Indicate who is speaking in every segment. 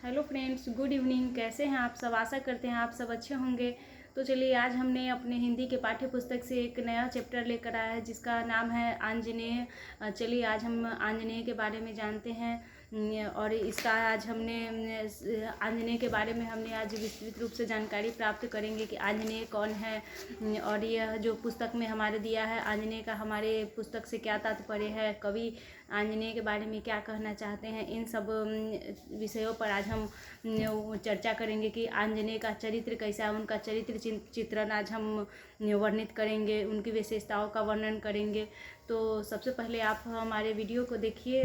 Speaker 1: Hello friends, good evening. कैसे हैं आप सब? आशा करते हैं आप सब अच्छे होंगे। तो चलिए, आज हमने अपने हिंदी के पाठ्य पुस्तक से एक नया चैप्टर लेकर आया है जिसका नाम है आंजनेय। चलिए, आज हम आंजनेय के बारे में जानते हैं। और इसका आज हमने आंजनेय के बारे में हमने आज विस्तृत रूप से जानकारी प्राप्त करेंगे कि आंजनेय कौन है। और यह जो पुस्तक में हमारे दिया है आंजनेय का, हमारे पुस्तक से क्या तात्पर्य है, कवि आंजनेय के बारे में क्या कहना चाहते हैं, इन सब विषयों पर आज हम चर्चा करेंगे कि आंजनेय का चरित्र कैसा है। उनका चरित्र चित्रण आज हम वर्णित करेंगे, उनकी विशेषताओं का वर्णन करेंगे। तो सबसे पहले आप हमारे वीडियो को देखिए,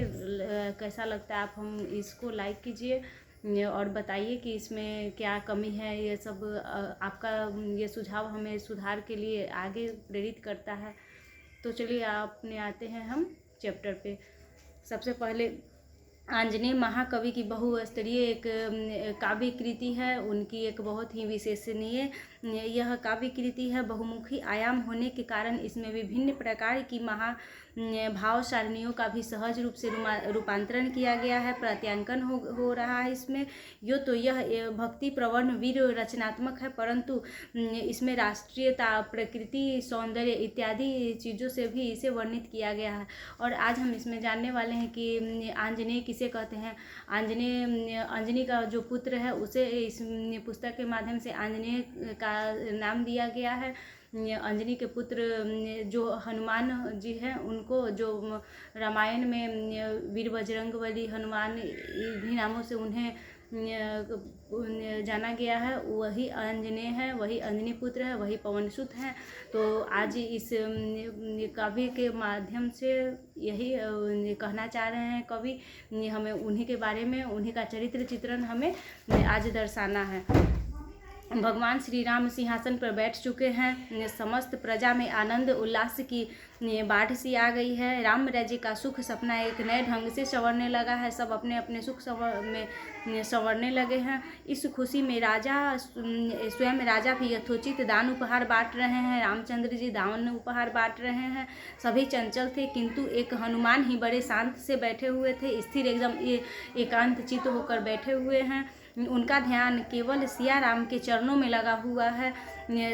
Speaker 1: कैसा लगता है आप हम इसको लाइक कीजिए और बताइए कि इसमें क्या कमी है। ये सब आपका ये सुझाव हमें सुधार के लिए आगे प्रेरित करता है। तो चलिए, आपने आते हैं हम चैप्टर पे। सबसे पहले आंजनेय महाकवि की बहुस्तरीय एक काव्य कृति है। उनकी एक बहुत ही विशेषणीय यह काव्य कृति है। बहुमुखी आयाम होने के कारण इसमें विभिन्न प्रकार की भाव सारणियों का भी सहज रूप से रूपांतरण किया गया है, प्रत्यांकन हो रहा है इसमें। यह भक्ति प्रवण वीर रचनात्मक है, परंतु इसमें राष्ट्रीयता, प्रकृति, सौंदर्य इत्यादि चीज़ों से भी इसे वर्णित किया गया है। और आज हम इसमें जानने वाले हैं कि आंजनेय किसे कहते हैं। अंजनी का जो पुत्र है उसे इस पुस्तक के माध्यम से आंजनेय का नाम दिया गया है। अंजनी के पुत्र जो हनुमान जी हैं, उनको जो रामायण में वीर बजरंगबली, हनुमान इन्हीं नामों से उन्हें जाना गया है, वही आंजनेय है, वही अंजनी पुत्र है, वही पवनसुत हैं। तो आज इस काव्य के माध्यम से यही कहना चाह रहे हैं कवि। हमें उन्हीं के बारे में, उन्हीं का चरित्र चित्रण हमें आज दर्शाना है। भगवान श्री राम सिंहासन पर बैठ चुके हैं। समस्त प्रजा में आनंद उल्लास की बाढ़ सी आ गई है। राम राज्य का सुख सपना एक नए ढंग से संवरने लगा है। सब अपने अपने सुख में संवरने लगे हैं। इस खुशी में स्वयं राजा भी यथोचित दान उपहार बांट रहे हैं। रामचंद्र जी दान उपहार बांट रहे हैं। सभी चंचल थे, किंतु एक हनुमान ही बड़े शांत से बैठे हुए थे, स्थिर एकदम एकांत चित्त होकर बैठे हुए हैं। उनका ध्यान केवल सिया राम के चरणों में लगा हुआ है।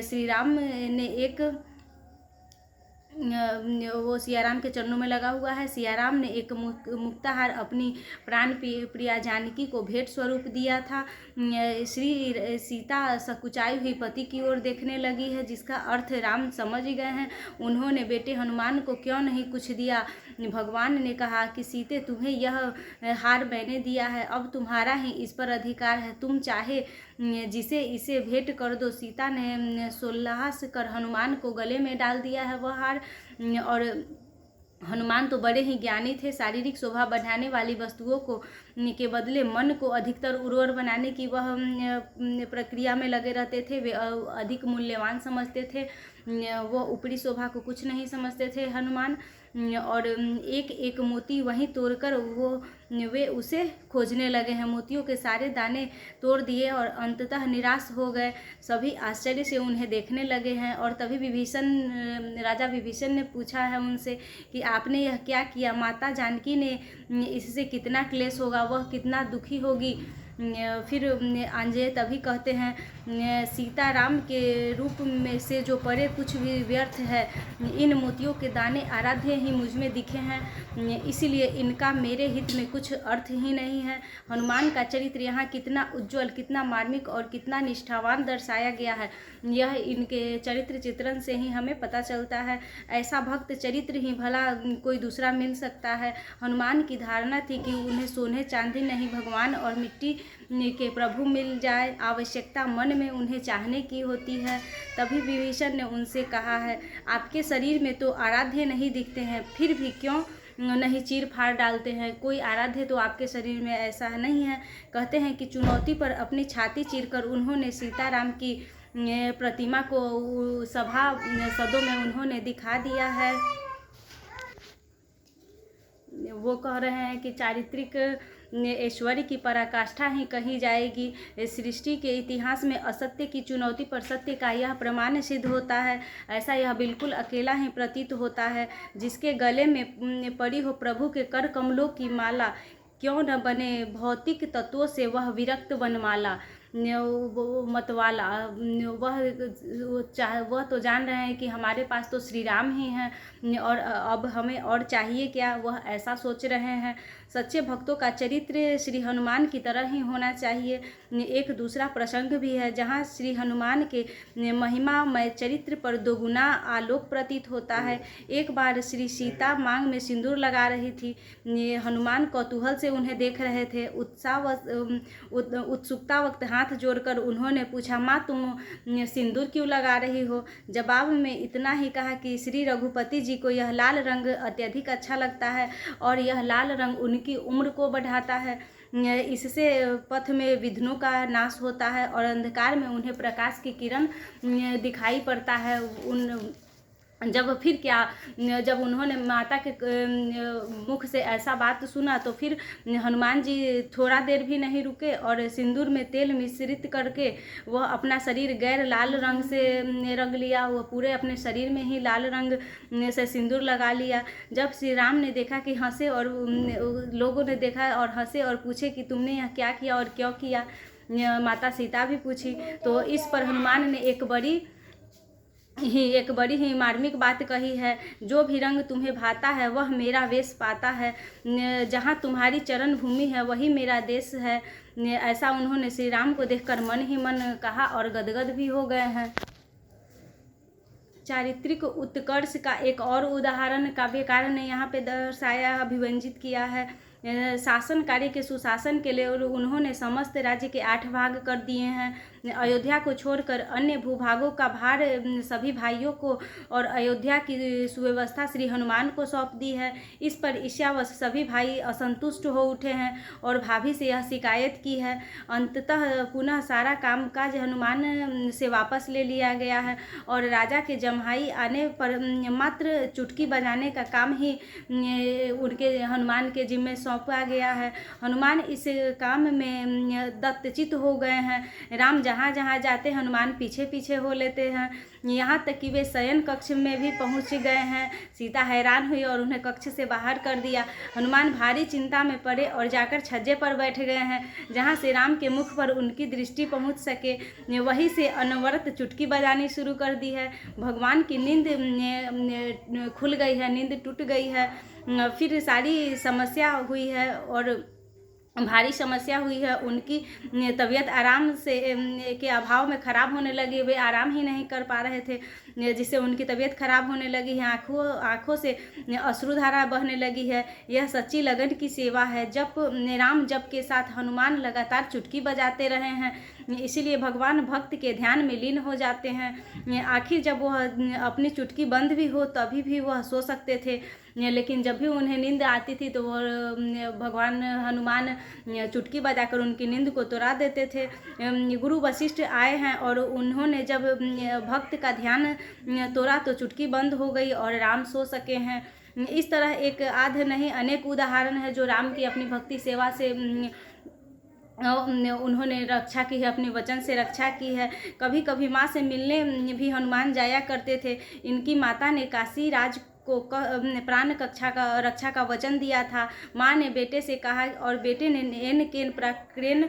Speaker 1: श्री राम ने एक वो सियाराम के चरणों में लगा हुआ है। सियाराम ने एक मुक्ताहार अपनी प्राण प्रिया जानकी को भेंट स्वरूप दिया था। श्री सीता सकुचाई हुई पति की ओर देखने लगी है, जिसका अर्थ राम समझ गए हैं। उन्होंने बेटे हनुमान को क्यों नहीं कुछ दिया। भगवान ने कहा कि सीते, तुम्हें यह हार मैंने दिया है, अब तुम्हारा ही इस पर अधिकार है, तुम चाहे जिसे इसे भेंट कर दो। सीता ने सोल्लास कर हनुमान को गले में डाल दिया है वह हार। और हनुमान तो बड़े ही ज्ञानी थे। शारीरिक शोभा बढ़ाने वाली वस्तुओं को के बदले मन को अधिकतर उर्वर बनाने की वह प्रक्रिया में लगे रहते वे अधिक मूल्यवान समझते थे। वो ऊपरी शोभा को कुछ नहीं समझते थे हनुमान। और एक एक मोती वहीं तोड़कर वे उसे खोजने लगे हैं। मोतियों के सारे दाने तोड़ दिए और अंततः निराश हो गए। सभी आश्चर्य से उन्हें देखने लगे हैं। और तभी राजा विभीषण ने पूछा है उनसे कि आपने यह क्या किया। माता जानकी ने इससे कितना क्लेश होगा, वह कितना दुखी होगी। फिर आंजनेय तभी कहते हैं, सीता राम के रूप में से जो परे कुछ भी व्यर्थ है। इन मोतियों के दाने आराध्य ही मुझ में दिखे हैं, इसलिए इनका मेरे हित में कुछ अर्थ ही नहीं है। हनुमान का चरित्र यहाँ कितना उज्जवल, कितना मार्मिक और कितना निष्ठावान दर्शाया गया है, यह इनके चरित्र चित्रण से ही हमें पता चलता है। ऐसा भक्त चरित्र ही भला कोई दूसरा मिल सकता है। हनुमान की धारणा थी कि उन्हें सोने चांदी नहीं, भगवान और मिट्टी के प्रभु मिल जाए। आवश्यकता मन में उन्हें चाहने की होती है। तभी विभीषण ने उनसे कहा है, आपके शरीर में तो आराध्य नहीं दिखते हैं, फिर भी क्यों नहीं चीर फाड़ डालते हैं। कोई आराध्य तो आपके शरीर में ऐसा नहीं है। कहते हैं कि चुनौती पर अपनी छाती चीरकर उन्होंने सीताराम की प्रतिमा को सभासदों में उन्होंने दिखा दिया है। वो कह रहे हैं कि चारित्रिक ऐश्वर्य की पराकाष्ठा ही कही जाएगी। सृष्टि के इतिहास में असत्य की चुनौती पर सत्य का यह प्रमाण सिद्ध होता है। ऐसा यह बिल्कुल अकेला ही प्रतीत होता है, जिसके गले में पड़ी हो प्रभु के कर कमलों की माला। क्यों न बने भौतिक तत्वों से वह विरक्त वनमाला मतवाला। वह तो जान रहे हैं कि हमारे पास तो श्री राम ही हैं और अब हमें और चाहिए क्या, वह ऐसा सोच रहे हैं। सच्चे भक्तों का चरित्र श्री हनुमान की तरह ही होना चाहिए। एक दूसरा प्रसंग भी है जहाँ श्री हनुमान के महिमामय चरित्र पर दोगुना आलोक प्रतीत होता है। एक बार श्री सीता मांग में सिंदूर लगा रही थी। हनुमान कौतूहल से उन्हें देख रहे थे। उत्सुकता वक्त हाथ जोड़कर उन्होंने पूछा, माँ तुम सिंदूर क्यों लगा रही हो? जवाब में इतना ही कहा कि श्री रघुपति जी को यह लाल रंग अत्यधिक अच्छा लगता है और यह लाल रंग उनकी उम्र को बढ़ाता है। इससे पथ में विघ्नों का नाश होता है और अंधकार में उन्हें प्रकाश की किरण दिखाई पड़ता है। जब उन्होंने माता के मुख से ऐसा बात सुना तो फिर हनुमान जी थोड़ा देर भी नहीं रुके और सिंदूर में तेल मिश्रित करके वह अपना शरीर गैर लाल रंग से रंग लिया। वह पूरे अपने शरीर में ही लाल रंग से सिंदूर लगा लिया। जब श्री राम ने देखा कि हंसे और लोगों ने देखा और हंसे और पूछे कि तुमने यह क्या किया और क्यों किया, माता सीता भी पूछी। तो इस पर हनुमान ने एक बड़ी ही मार्मिक बात कही है, जो भी रंग तुम्हें भाता है वह मेरा वेश पाता है। जहाँ तुम्हारी चरण भूमि है वही मेरा देश है। ऐसा उन्होंने श्री राम को देखकर मन ही मन कहा और गदगद भी हो गए हैं। चारित्रिक उत्कर्ष का एक और उदाहरण काव्यकार ने यहाँ पे दर्शाया, अभिव्यंजित किया है। शासन कार्य के सुशासन के लिए उन्होंने समस्त राज्य के 8 भाग कर दिए हैं। अयोध्या को छोड़कर अन्य भूभागों का भार सभी भाइयों को और अयोध्या की सुव्यवस्था श्री हनुमान को सौंप दी है। इस पर ईर्ष्यावश सभी भाई असंतुष्ट हो उठे हैं और भाभी से यह शिकायत की है। अंततः पुनः सारा कामकाज हनुमान से वापस ले लिया गया है और राजा के जम्हाई आने पर मात्र चुटकी बजाने का काम ही उनके हनुमान के जिम्मे सौंपा गया है। हनुमान इस काम में दत्तचित हो गए हैं। राम जहाँ जहाँ जाते हनुमान पीछे पीछे हो लेते हैं, यहाँ तक कि वे शयन कक्ष में भी पहुँच गए हैं। सीता हैरान हुई और उन्हें कक्ष से बाहर कर दिया। हनुमान भारी चिंता में पड़े और जाकर छज्जे पर बैठ गए हैं, जहाँ से राम के मुख पर उनकी दृष्टि पहुँच सके। वहीं से अनवरत चुटकी बजानी शुरू कर दी है। भगवान की नींद खुल गई है, नींद टूट गई है। फिर सारी समस्या हुई है और भारी समस्या हुई है। उनकी तबीयत आराम से के अभाव में ख़राब होने लगी। वे आराम ही नहीं कर पा रहे थे, जिससे उनकी तबीयत खराब होने लगी है। आँखों से अश्रुधारा बहने लगी है। यह सच्ची लगन की सेवा है। राम जप के साथ हनुमान लगातार चुटकी बजाते रहे हैं, इसीलिए भगवान भक्त के ध्यान में लीन हो जाते हैं। आखिर जब वह अपनी चुटकी बंद भी हो तभी भी वह सो सकते थे, लेकिन जब भी उन्हें नींद आती थी तो वह भगवान हनुमान चुटकी बजाकर उनकी नींद को तोड़ा देते थे। गुरु वशिष्ठ आए हैं और उन्होंने जब भक्त का ध्यान तोड़ा तो चुटकी बंद हो गई और राम सो सके हैं। इस तरह एक आध नहीं अनेक उदाहरण है जो राम की अपनी भक्ति सेवा से उन्होंने रक्षा की है, अपने वचन से रक्षा की है। कभी कभी माँ से मिलने भी हनुमान जाया करते थे। इनकी माता ने काशी राज को प्राण रक्षा का वचन दिया था। माँ ने बेटे से कहा और बेटे ने एन केन प्रक्रेन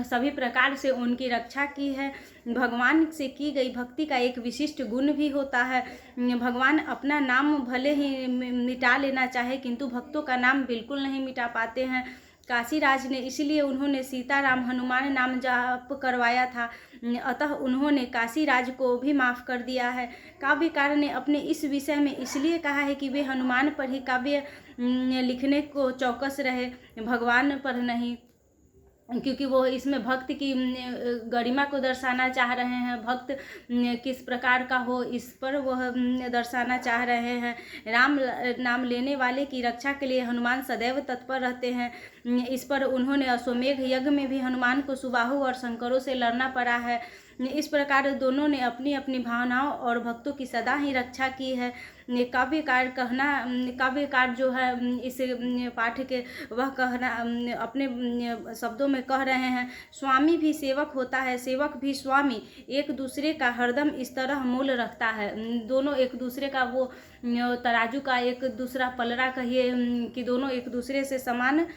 Speaker 1: सभी प्रकार से उनकी रक्षा की है। भगवान से की गई भक्ति का एक विशिष्ट गुण भी होता है। भगवान अपना नाम भले ही मिटा लेना चाहे किंतु भक्तों का नाम बिल्कुल नहीं मिटा पाते हैं। काशीराज ने इसलिए उन्होंने सीताराम हनुमान नाम जाप करवाया था, अतः उन्होंने काशीराज को भी माफ़ कर दिया है। काव्यकार ने अपने इस विषय में इसलिए कहा है कि वे हनुमान पर ही काव्य लिखने को चौकस रहे, भगवान पर नहीं, क्योंकि वो इसमें भक्त की गरिमा को दर्शाना चाह रहे हैं। भक्त किस प्रकार का हो इस पर वह दर्शाना चाह रहे हैं। राम नाम लेने वाले की रक्षा के लिए हनुमान सदैव तत्पर रहते हैं। इस पर उन्होंने अश्वमेघ यज्ञ में भी हनुमान को सुबाहु और शंकरों से लड़ना पड़ा है। इस प्रकार दोनों ने अपनी अपनी भावनाओं और भक्तों की सदा ही रक्षा की है। काव्यकार जो है इस पाठ के वह कहना अपने शब्दों में कह रहे हैं, स्वामी भी सेवक होता है, सेवक भी स्वामी, एक दूसरे का हरदम इस तरह मूल रखता है। दोनों एक दूसरे का वो तराजू का एक दूसरा पलड़ा कहिए कि दोनों एक दूसरे से समान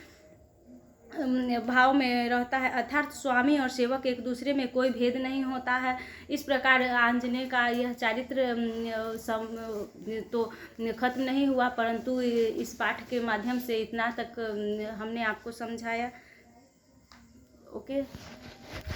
Speaker 1: भाव में रहता है, अर्थात स्वामी और सेवक एक दूसरे में कोई भेद नहीं होता है। इस प्रकार आंजनेय का यह चरित्र तो खत्म नहीं हुआ, परंतु इस पाठ के माध्यम से इतना तक हमने आपको समझाया। ओके।